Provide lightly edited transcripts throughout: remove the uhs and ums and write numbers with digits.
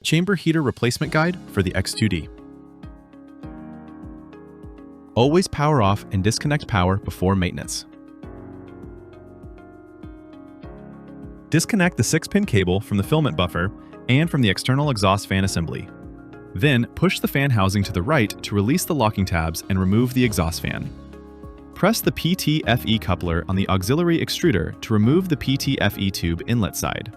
Chamber Heater Replacement Guide for the X2D. Always power off and disconnect power before maintenance. Disconnect the 6-pin cable from the filament buffer and from the external exhaust fan assembly. Then push the fan housing to the right to release the locking tabs and remove the exhaust fan. Press the PT-FE coupler on the auxiliary extruder to remove the PT-FE tube inlet side.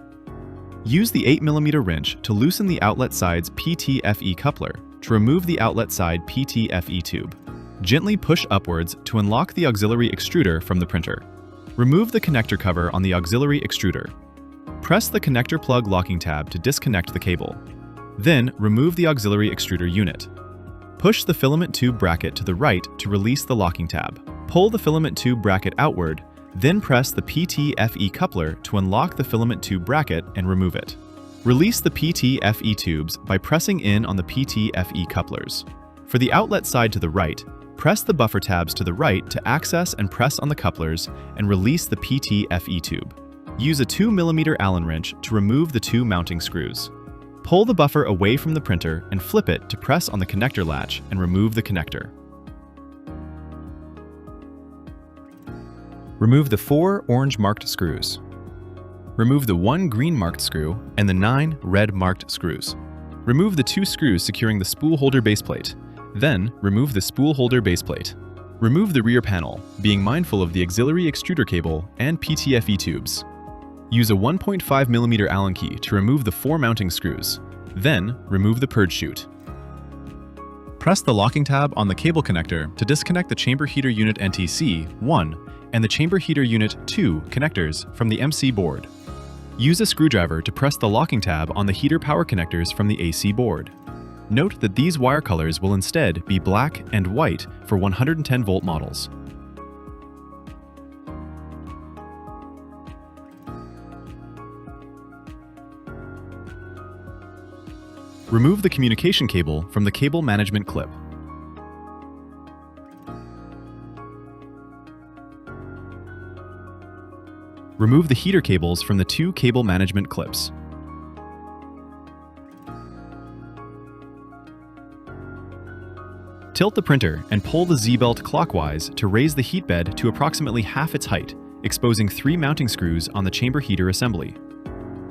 Use the 8mm wrench to loosen the outlet side's PT-FE coupler to remove the outlet side PT-FE tube. Gently push upwards to unlock the auxiliary extruder from the printer. Remove the connector cover on the auxiliary extruder. Press the connector plug locking tab to disconnect the cable. Then remove the auxiliary extruder unit. Push the filament tube bracket to the right to release the locking tab. Pull the filament tube bracket outward, then press the PT-FE coupler to unlock the filament tube bracket and remove it. Release the PT-FE tubes by pressing in on the PT-FE couplers. For the outlet side to the right, press the buffer tabs to the right to access and press on the couplers and release the PT-FE tube. Use a 2mm Allen wrench to remove the 2 mounting screws. Pull the buffer away from the printer and flip it to press on the connector latch and remove the connector. Remove the 4 orange marked screws. Remove the 1 green marked screw and the 9 red marked screws. Remove the 2 screws securing the spool holder baseplate. Then, remove the spool holder baseplate. Remove the rear panel, being mindful of the auxiliary extruder cable and PT-FE tubes. Use a 1.5mm Allen key to remove the 4 mounting screws. Then, remove the purge chute. Press the locking tab on the cable connector to disconnect the chamber heater unit NTC-1 and the chamber heater unit 2 connectors from the MC board. Use a screwdriver to press the locking tab on the heater power connectors from the AC board. Note that these wire colors will instead be black and white for 110-volt models. Remove the communication cable from the cable management clip. Remove the heater cables from the 2 cable management clips. Tilt the printer and pull the Z-belt clockwise to raise the heat bed to approximately half its height, exposing 3 mounting screws on the chamber heater assembly.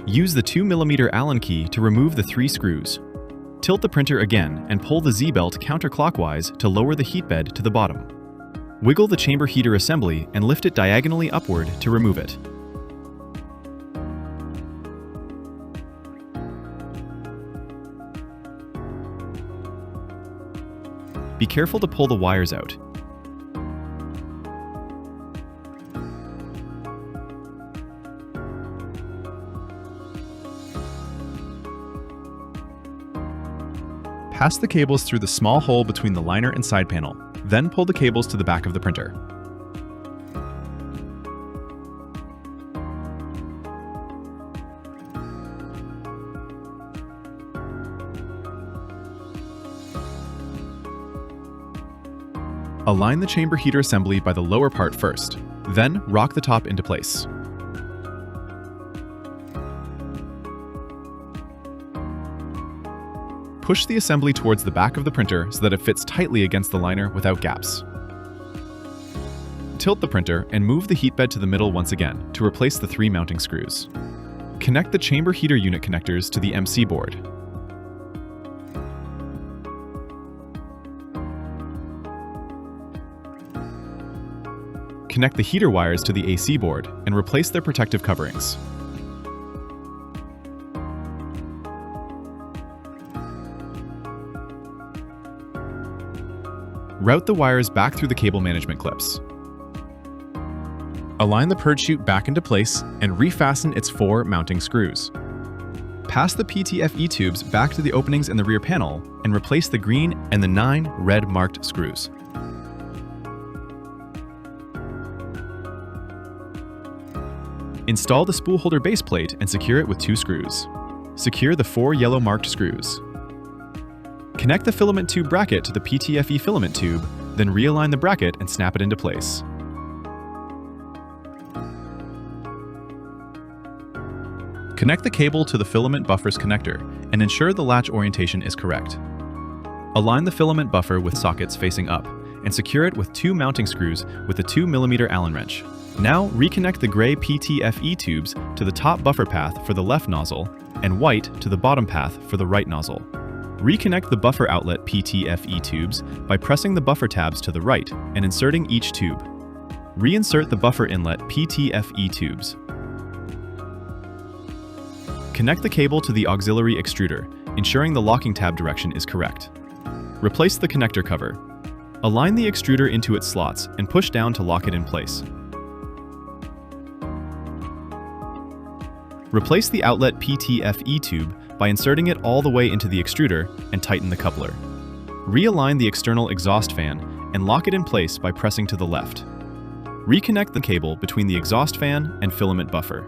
Use the 2mm Allen key to remove the 3 screws. Tilt the printer again and pull the Z-belt counterclockwise to lower the heat bed to the bottom. Wiggle the chamber heater assembly and lift it diagonally upward to remove it. Be careful to pull the wires out. Pass the cables through the small hole between the liner and side panel, then pull the cables to the back of the printer. Align the chamber heater assembly by the lower part first, then rock the top into place. Push the assembly towards the back of the printer so that it fits tightly against the liner without gaps. Tilt the printer and move the heat bed to the middle once again to replace the 3 mounting screws. Connect the chamber heater unit connectors to the MC board. Connect the heater wires to the AC board and replace their protective coverings. Route the wires back through the cable management clips. Align the purge chute back into place and refasten its 4 mounting screws. Pass the PT-FE tubes back to the openings in the rear panel and replace the green and the 9 red marked screws. Install the spool holder base plate and secure it with 2 screws. Secure the 4 yellow marked screws. Connect the filament tube bracket to the PT-FE filament tube, then realign the bracket and snap it into place. Connect the cable to the filament buffers connector and ensure the latch orientation is correct. Align the filament buffer with sockets facing up, and secure it with 2 mounting screws with a 2mm Allen wrench. Now reconnect the gray PTFE tubes to the top buffer path for the left nozzle, and white to the bottom path for the right nozzle. Reconnect the buffer outlet PTFE tubes by pressing the buffer tabs to the right and inserting each tube. Reinsert the buffer inlet PTFE tubes. Connect the cable to the auxiliary extruder, ensuring the locking tab direction is correct. Replace the connector cover. Align the extruder into its slots and push down to lock it in place. Replace the outlet PTFE tube by inserting it all the way into the extruder and tighten the coupler. Realign the external exhaust fan and lock it in place by pressing to the left. Reconnect the cable between the exhaust fan and filament buffer.